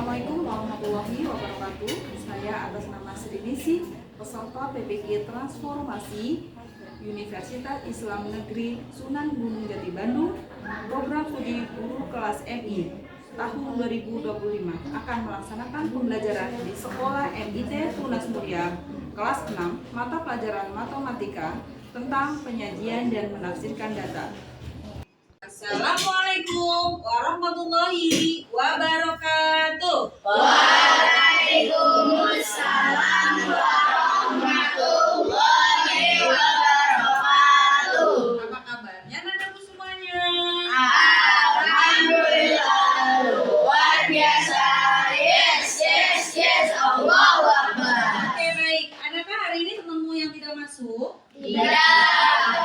Assalamualaikum warahmatullahi wabarakatuh. Saya atas nama Sri Nisi, peserta PPG Transformasi Universitas Islam Negeri Sunan Gunung Jati Bandung, program studi guru kelas MI tahun 2025 akan melaksanakan pembelajaran di Sekolah MIT Tunas Mulia kelas 6 mata pelajaran matematika tentang penyajian dan menafsirkan data. Assalamualaikum warahmatullahi wabarakatuh. Waalaikumsalam warahmatullahi wabarakatuh. Apa kabarnya anak-anakku semuanya? Alhamdulillah, luar biasa. Yes, Allahu Akbar. Oke, baik. Adakah hari ini temanmu yang tidak masuk? Tidak.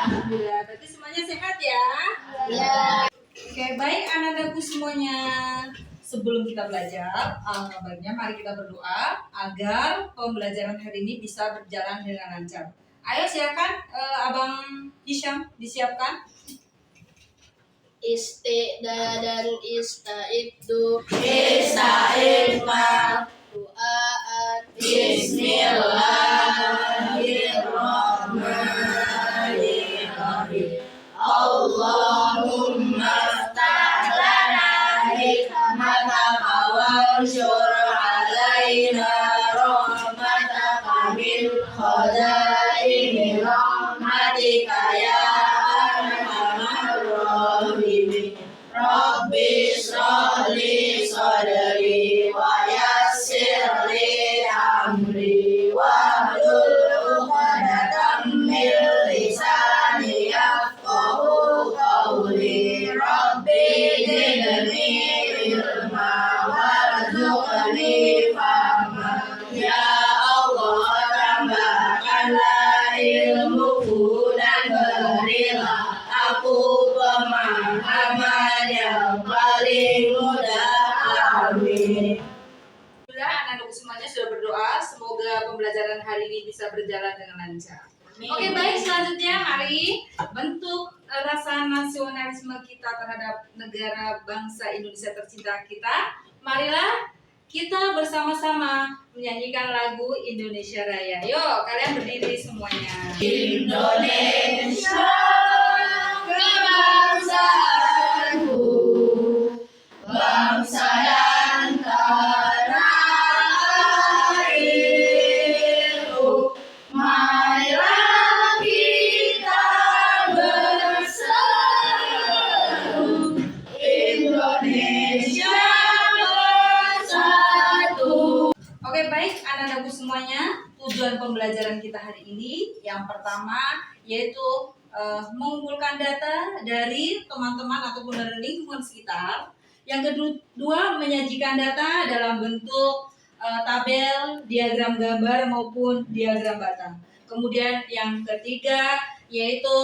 Alhamdulillah. Berarti semuanya sehat ya? Ya. Oke, baik anak-anakku semuanya. Sebelum kita belajar, alangkah baiknya mari kita berdoa agar pembelajaran hari ini bisa berjalan dengan lancar. Ayo silakan Abang Hisham disiapkan. Istiqdadan istaitu istaifah du'aan Bismillahirrahmanirrahim. Allahumma ftah lana hikmataka wanshur alaina rahmataka min khazaini rahmatika ya arhamar rahimin. Rabbi shrah li sadri wa yassir li amri wahlul 'uqdatam min lisani yafqahu qawli. Rabbi zidni ilma warzuqni fahma. Ya Allah, tambahkanlah ilmuku dan berilah aku pemahaman yang paling mudah. Amin. Alhamdulillah anak-anakku semuanya sudah berdoa. Semoga pembelajaran hari ini bisa berjalan dengan lancar. Oke, baik, selanjutnya mari bentuk rasa nasionalisme kita terhadap negara bangsa Indonesia tercinta kita. Marilah kita bersama-sama menyanyikan lagu Indonesia Raya. Yuk, kalian berdiri semuanya. Indonesia kebangsaanku, bangsa dan tanah airku. Marilah kita berseru, Indonesia bersatu. Oke, baik anak-anakku semuanya, tujuan pembelajaran kita hari ini yang pertama yaitu mengumpulkan data dari teman-teman ataupun dari lingkungan sekitar. Yang kedua, menyajikan data dalam bentuk tabel, diagram gambar maupun diagram batang. Kemudian yang ketiga yaitu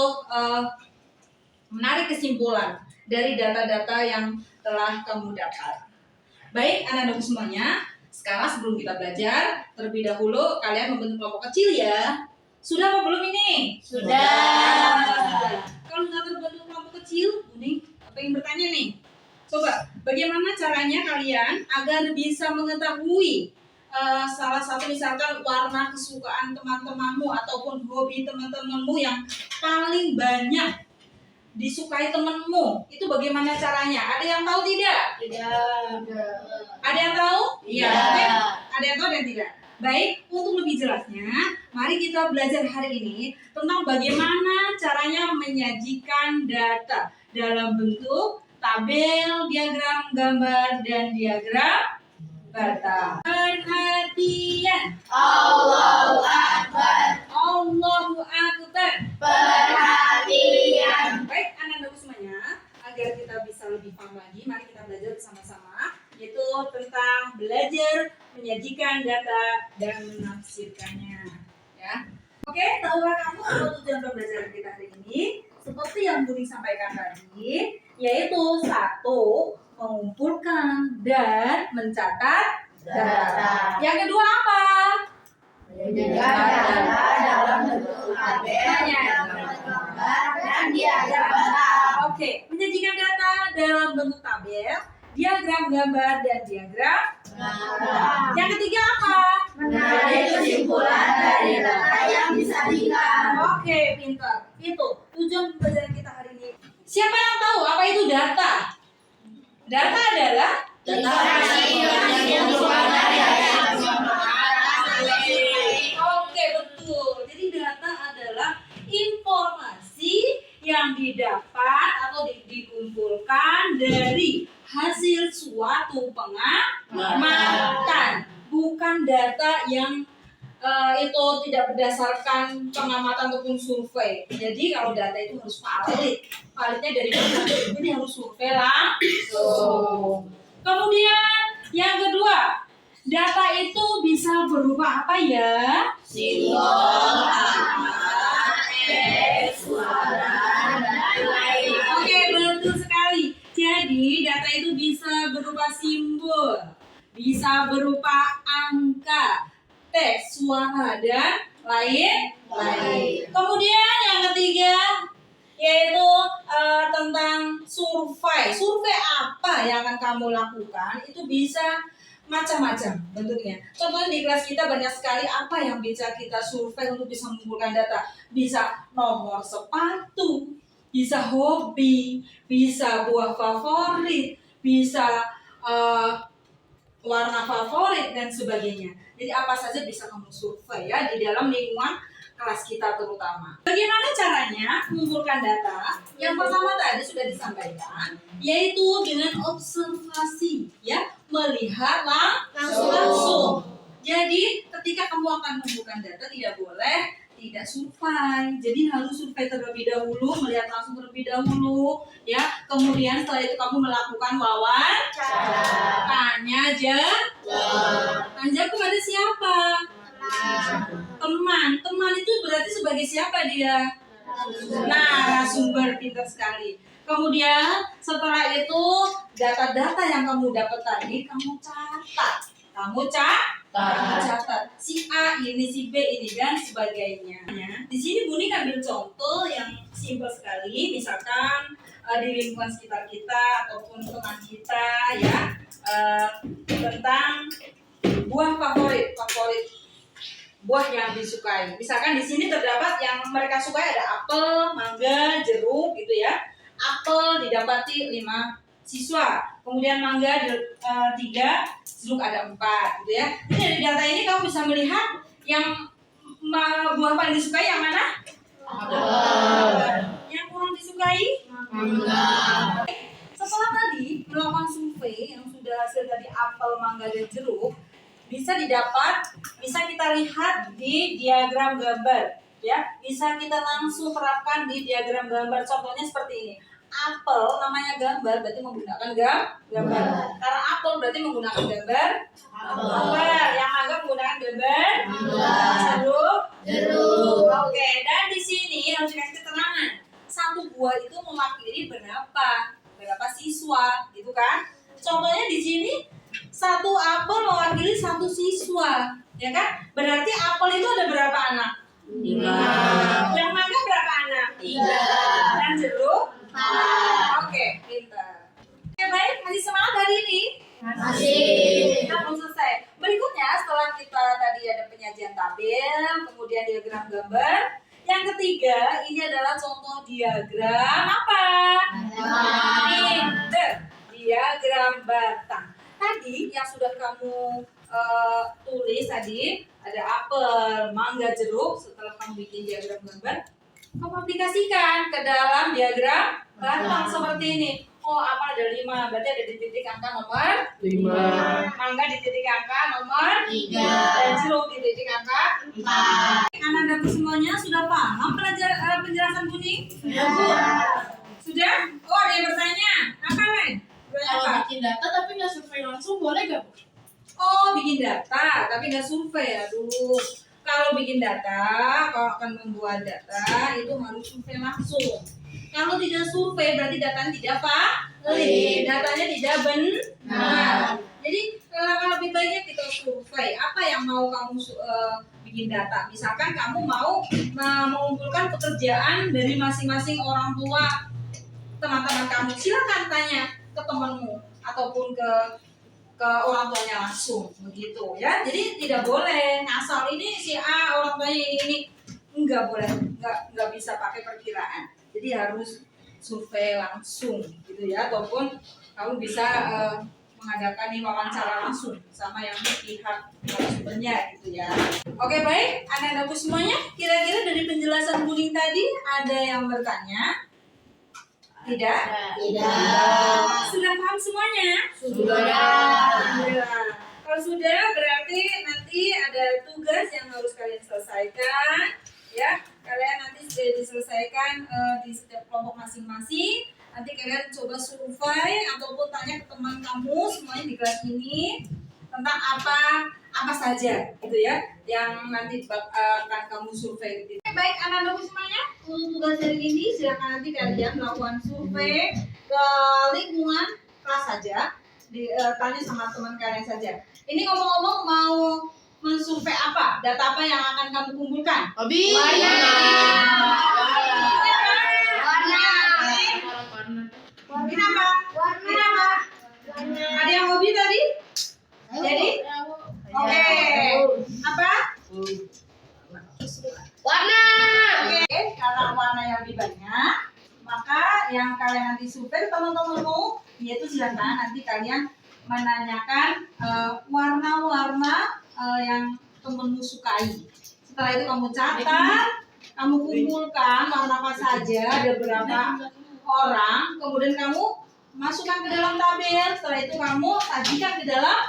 menarik kesimpulan dari data-data yang telah kamu dapat. Baik anak-anakku semuanya, sekarang sebelum kita belajar, terlebih dahulu kalian membentuk kelompok kecil ya. Sudah apa belum ini? Sudah. Kalau nggak terbentuk kelompok kecil, Uning, apa yang bertanya nih? Coba, bagaimana caranya kalian agar bisa mengetahui salah satu misalkan warna kesukaan teman-temanmu ataupun hobi teman-temanmu yang paling banyak disukai temanmu, itu bagaimana caranya? Ada yang tahu tidak? Tidak. Ada yang tahu? Iya. Oke. Ada yang tahu dan tidak? Baik, untuk lebih jelasnya, mari kita belajar hari ini tentang bagaimana caranya menyajikan data dalam bentuk tabel, diagram gambar, dan diagram batang. Perhatian. Allahu Akbar. Allahu Akbar. Perhatian. Baik, anak-anakku semuanya, agar kita bisa lebih paham lagi, mari kita belajar bersama-sama, yaitu tentang belajar menyajikan data dan menafsirkannya. Ya, oke, tahukah kamu apa tujuan pembelajaran kita hari ini? Seperti yang Budi sampaikan tadi, yaitu satu, mengumpulkan dan mencatat data. Yang kedua apa? Menjaga data dalam bentuk tabel, gambar, dan diagram batang. Oke, menyajikan data dalam bentuk tabel, diagram gambar, dan diagram Yang ketiga apa? Menarik kesimpulan dari data yang disajikan. Oke, pintar. Itu tujuan pembelajaran kita hari ini. Siapa yang tahu apa itu data? Data adalah Informasi yang berupa dari Oke, betul. Jadi data adalah informasi yang didapat atau dikumpulkan dari hasil suatu pengamatan, bukan data yang itu tidak berdasarkan pengamatan ataupun survei. Jadi kalau data itu harus valid. Validnya dari mana? Jadi harus survei langsung. Kemudian yang kedua, data itu bisa berupa apa ya? simbol, suara, dan lain. Oke, betul sekali. Jadi data itu bisa berupa simbol, bisa berupa angka, teks, suara, dan lain. Kemudian yang ketiga yaitu tentang survei. Survei apa yang akan kamu lakukan itu bisa macam-macam bentuknya. Contohnya di kelas kita banyak sekali apa yang bisa kita survei untuk bisa mengumpulkan data. Bisa nomor sepatu, bisa hobi, bisa buah favorit, bisa warna favorit dan sebagainya. Jadi apa saja bisa kamu survei ya di dalam lingkungan kelas kita terutama. Bagaimana caranya mengumpulkan data? Yang pertama tadi sudah disampaikan, yaitu dengan observasi, ya, melihat langsung. Jadi ketika kamu akan mengumpulkan data tidak boleh tidak survei. Jadi harus survei terlebih dahulu, melihat langsung terlebih dahulu, ya. Kemudian setelah itu kamu melakukan wawancara, tanya kepada siapa? Teman itu berarti sebagai siapa dia? Narasumber, pintar sekali. Kemudian setelah itu data-data yang kamu dapat tadi kamu catat. Catat si A ini, si B ini dan sebagainya. Di sini Buni ambil contoh yang simpel sekali, misalkan di lingkungan sekitar kita ataupun teman kita ya, tentang buah favorit buah yang disukai. Misalkan di sini terdapat yang mereka sukai ada apel, mangga, jeruk gitu ya. Apel didapati 5 siswa, kemudian mangga 3, jeruk ada 4 gitu ya. Jadi dari data ini kamu bisa melihat yang buah paling disukai yang mana? Yang kurang disukai? Setelah tadi melakukan survei yang sudah hasil tadi apel, mangga, dan jeruk, bisa kita lihat di diagram gambar ya, bisa kita langsung terapkan di diagram gambar. Contohnya seperti ini. Apel namanya gambar berarti menggunakan gambar. Karena apel berarti menggunakan gambar apel. Yang mangga menggunakan gambar jeruk. Oke, dan di sini harus dikasih keterangan. Satu buah itu mewakili berapa siswa gitu kan? Contohnya di sini satu apel mewakili 1 siswa, ya kan? Berarti apel itu ada berapa anak? 5. Yang mangga berapa anak? 3. Dan jeruk? 4. Oke, pintar. Oke, baik, masih semangat hari ini? Masih. Kita belum selesai. Berikutnya setelah kita tadi ada penyajian tabel, kemudian diagram gambar. Yang ketiga, ini adalah contoh diagram apa? Diagram batang. Tadi yang sudah kamu tulis tadi ada apel, mangga, jeruk. Setelah kamu bikin diagram gambar, kamu aplikasikan ke dalam diagram batang seperti ini. Oh, apel ada 5, berarti ada di titik angka nomor 5. Mangga di titik angka nomor 3. dan jeruk di titik angka 4. Anak-anak semuanya sudah paham penjelasan Buni? Sudah? Oh, ada yang bertanya. Apa, Len? Kalau bikin data tapi nggak survei langsung boleh nggak, Bu? Oh, bikin data tapi nggak survei. Aduh, kalau bikin data, kalau akan membuat data itu harus survei langsung. Kalau tidak survei berarti datanya tidak valid, datanya tidak benar. Jadi lebih baiknya kita survei. Apa yang mau kamu bikin data? Misalkan kamu mau mengumpulkan pekerjaan dari masing-masing orang tua teman-teman kamu, silakan tanya ke temanmu ataupun ke ke orang tuanya langsung begitu ya. Jadi tidak boleh ngasal ini si A orang tuanya ini nggak boleh, nggak bisa pakai perkiraan. Jadi harus survei langsung gitu ya, ataupun kamu bisa mengadakan wawancara langsung sama yang pihak narasumbernya gitu ya. Oke baik, anak-anakku semuanya, kira-kira dari penjelasan Buning tadi ada yang bertanya? Tidak? Tidak. Sudah paham semuanya? Sudah. Alhamdulillah. Kalau sudah berarti nanti ada tugas yang harus kalian selesaikan ya. Kalian nanti sudah diselesaikan di setiap kelompok masing-masing. Nanti kalian coba survei ataupun tanya ke teman kamu semuanya di kelas ini tentang apa saja gitu ya yang nanti akan kamu survei. Baik anak-anakku semuanya, untuk tugas hari ini silakan nanti kalian melakukan survei ke lingkungan kelas saja, tanya sama teman kalian saja. Ini ngomong-ngomong mau mensurvei apa? Data apa yang akan kamu kumpulkan? Hobi. Warna. Kenapa? Kenapa? Ada yang hobi tadi? Jadi? Oke. Apa? Warna. Oke, karena warnanya lebih banyak, maka yang kalian nanti survei teman-temanmu, yaitu silakan nanti kalian menanyakan warna-warna yang temanmu sukai. Setelah itu kamu catat, kamu kumpulkan warna apa saja, ada berapa orang, kemudian kamu masukkan ke dalam tabel. Setelah itu kamu sajikan ke dalam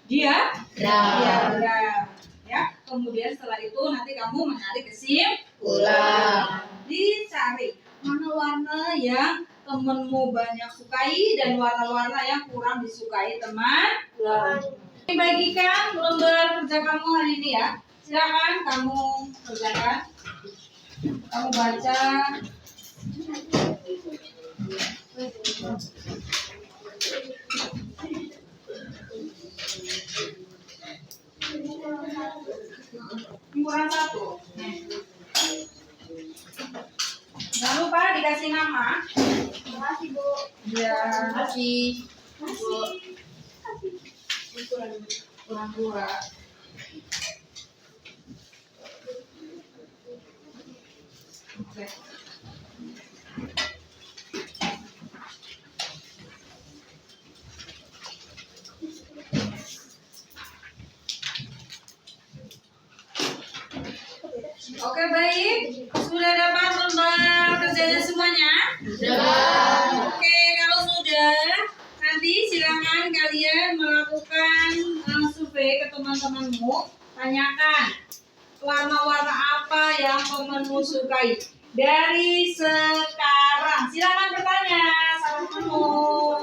diagram. Ya, kemudian setelah itu nanti kamu mencari kesimpulan. Dicari mana warna yang temenmu banyak sukai dan warna-warna yang kurang disukai teman. Bagikan lembar kerja kamu hari ini ya. Silakan kamu kerjakan. Kamu baca. Kurang satu. Jangan lupa dikasih nama. Terima kasih, Bu. Ya. Terima kasih. Kurang-kurang. Oke. Oke baik, sudah dapat lembar kerjanya semuanya? Sudah. Oke, kalau sudah, nanti silakan kalian melakukan survei ke teman-temanmu. Tanyakan warna-warna apa yang temanmu sukai. Dari sekarang, silakan bertanya sama temanmu.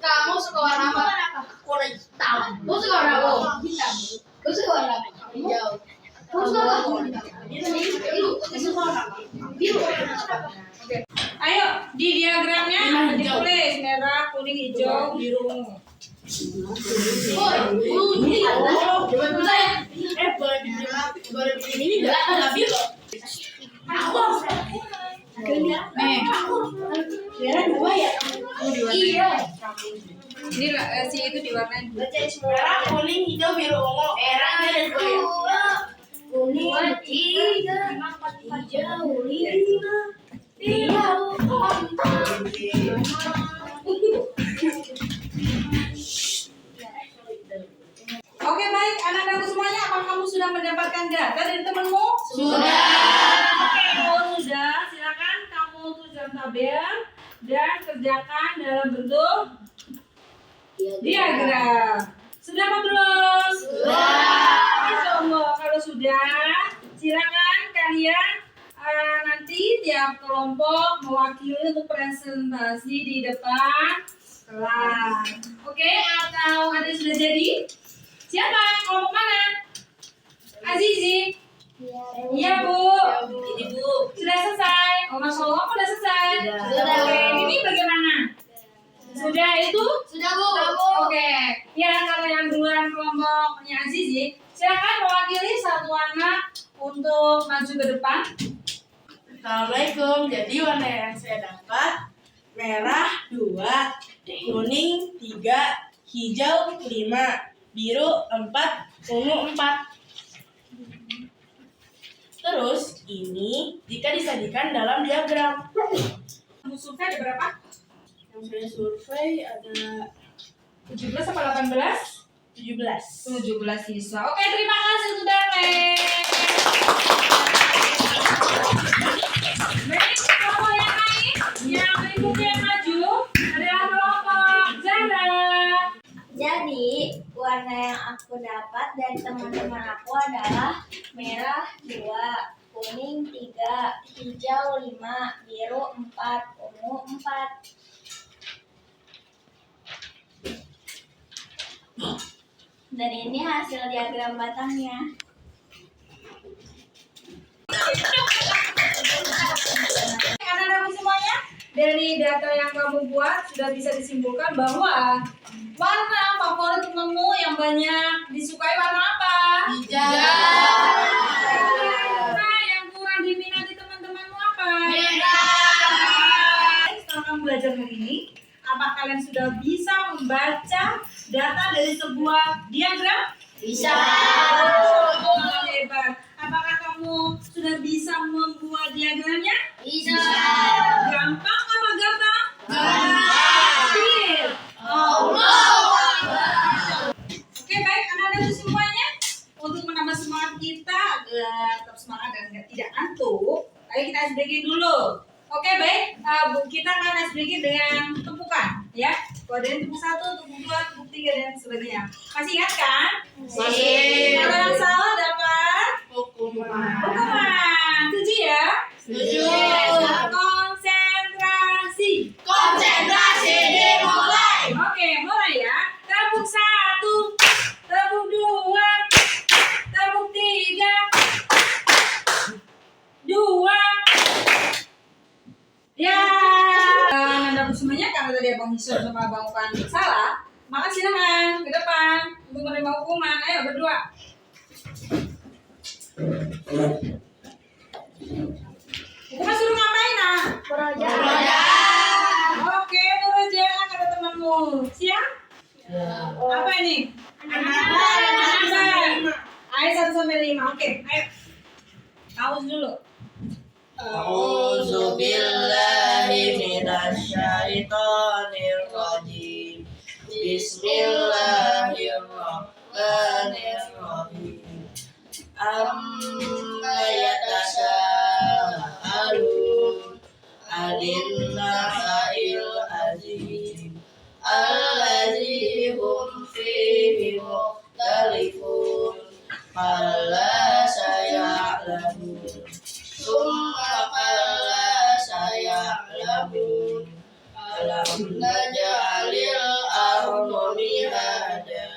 Kamu suka warna apa? Warna hitam. Kamu suka warna apa? Hitam. Kamu suka warna apa? Hijau. Kamu suka apa? Biru. Kamu suka warna apa? Biru. Oke. Ayo di diagramnya ditulis merah, kuning, hijau, biru, ungu. Boleh bikin ini enggak biru. Biar dua ya. Iya. Ini si itu diwarnain. Merah, kuning, hijau, biru, ungu. Merah ada dua. Kuning, tiga, hijau, lima, biru, Oke baik, anak-anakku semuanya, apakah kamu sudah mendapatkan data dari temanmu? Sudah. Oke, kalau sudah, silakan kamu tulis dalam tabel dan kerjakan dalam bentuk diagram. Sudah apa belum? Sudah. Insya Allah, kalau sudah, silakan kalian nanti tiap kelompok mewakili untuk presentasi di depan kelas. Oke, atau ada sudah jadi? Siapa? Kelompok mana? Azizi. Iya Bu. Ini Bu. Sudah selesai. Oh Masya Allah, sudah selesai. Sudah. Oke, ini bagaimana? Sudah itu? Sudah Bu. Oke. Ya kalau yang duluan kelompoknya Azizi, silakan mewakili satu anak untuk maju ke depan. Assalamualaikum. Jadi warna yang saya dapat merah 2, kuning 3, hijau 5, biru 4, ungu 4. Terus ini jika disajikan dalam diagram. Kamu survei ada berapa? Yang saya survei ada 17 apa 18? 17. 17 siswa. Oke, terima kasih sudah Lek. Baik, kelompok yang lain yang berikutnya yang maju adalah kelompok Zara. Jadi, warna yang aku dapat dari teman-teman aku adalah merah 2, kuning 3, hijau 5, biru 4, ungu 4. Dan ini hasil diagram batangnya. Anak-anak semuanya, dari data yang kamu buat sudah bisa disimpulkan bahwa warna favorit temanmu yang banyak disukai warna apa? Hijau. Warna yang kurang diminati teman-temanmu apa? Setelah kamu belajar hari ini, apa kalian sudah bisa membaca data dari sebuah diagram? Bisa. Oh, hebat. Apakah kamu sudah bisa membuat diagramnya? Bisa. Gampang apa gampang? Gampang. Oke, baik anak-anak semuanya. Untuk menambah semangat kita agar tetap semangat dan tidak ngantuk, ayo kita ice breaking dulu. Oke, baik. Kita akan ice breaking dengan tumpukan, ya. Kalau ada yang tumpuk 1, tumpuk 2, tumpuk 3 dan sebagainya. Masih ingat kan? Masih. Kalau yang salah dapat Hukuman. hukuman. Setuju ya? Setuju. Konsentrasi. Konsentrasi dimulai. Oke, mulai ya. Tepuk 1, tepuk 2, tepuk 3, 2. Ya. Anda semuanya karena tadi Abang Hisor sama Abang Upan salah, maka silakan ke depan untuk menerima hukuman. Ayo berdua. Hukuman suruh ngapain, Nak? Oke, Nuraja, kata temanmu. Siap? Apa ini? Anak. Ayo 1 sampai 5. Oke, ayo. Aus dulu. A'udzu billahi minasyaitonir rajim. Bismillahirrahmanirrahim. Amma yatasaalun 'anil naba'il azim allazi hum fihi mukhtalifun. Kalla saya'lamun. Summa kalla saya'lamun. Alam naj'alil arda mihada.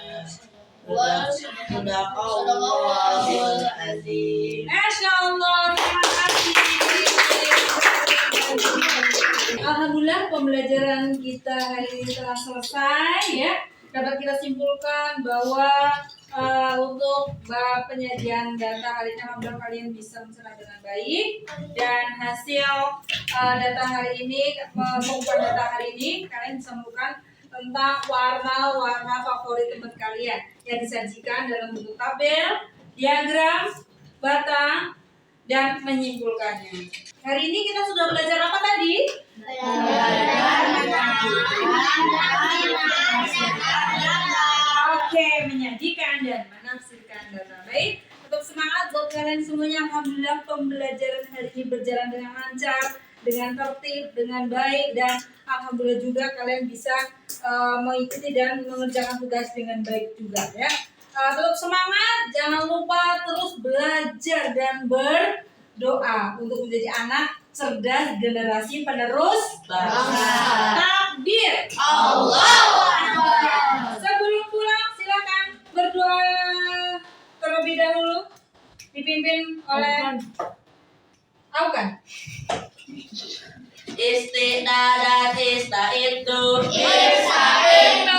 Sadaqallahul azim. Masya Allah, terima kasih. Alhamdulillah pembelajaran kita hari ini telah selesai ya. Dapat kita simpulkan bahwa untuk penyajian data hari ini alhamdulillah kalian bisa mencerna dengan baik, dan hasil data hari ini mengumpulkan data hari ini kalian bisa menemukan tentang warna-warna favorit teman kalian yang disajikan dalam bentuk tabel, diagram, batang, dan menyimpulkannya. Hari ini kita sudah belajar apa tadi? Oke, menyajikan dan menafsirkan data. Baik, tetap semangat buat kalian semuanya. Alhamdulillah pembelajaran hari ini berjalan dengan lancar, dengan tertib, dengan baik, dan alhamdulillah juga kalian bisa mengikuti dan mengerjakan tugas dengan baik juga ya. Tetap semangat, jangan lupa terus belajar dan berdoa untuk menjadi anak cerdas generasi penerus Bangsa. Takbir. Allahu Akbar. Sebelum pulang silakan berdoa terlebih dahulu. dipimpin oleh Aukan. Istiqdadat istaitu Istaitu.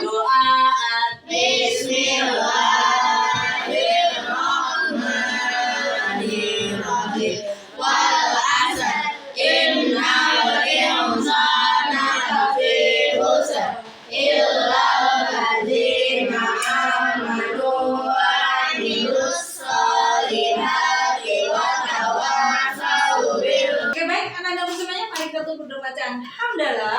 doaat Bismillahirrahmanirrahim. Wal asr innal insana lafi khusr illa alladzina amanu wa amilus solihati wa tawassaw bil Oke baik, anak-anak semuanya, mari kita tutup bacaan hamdalah.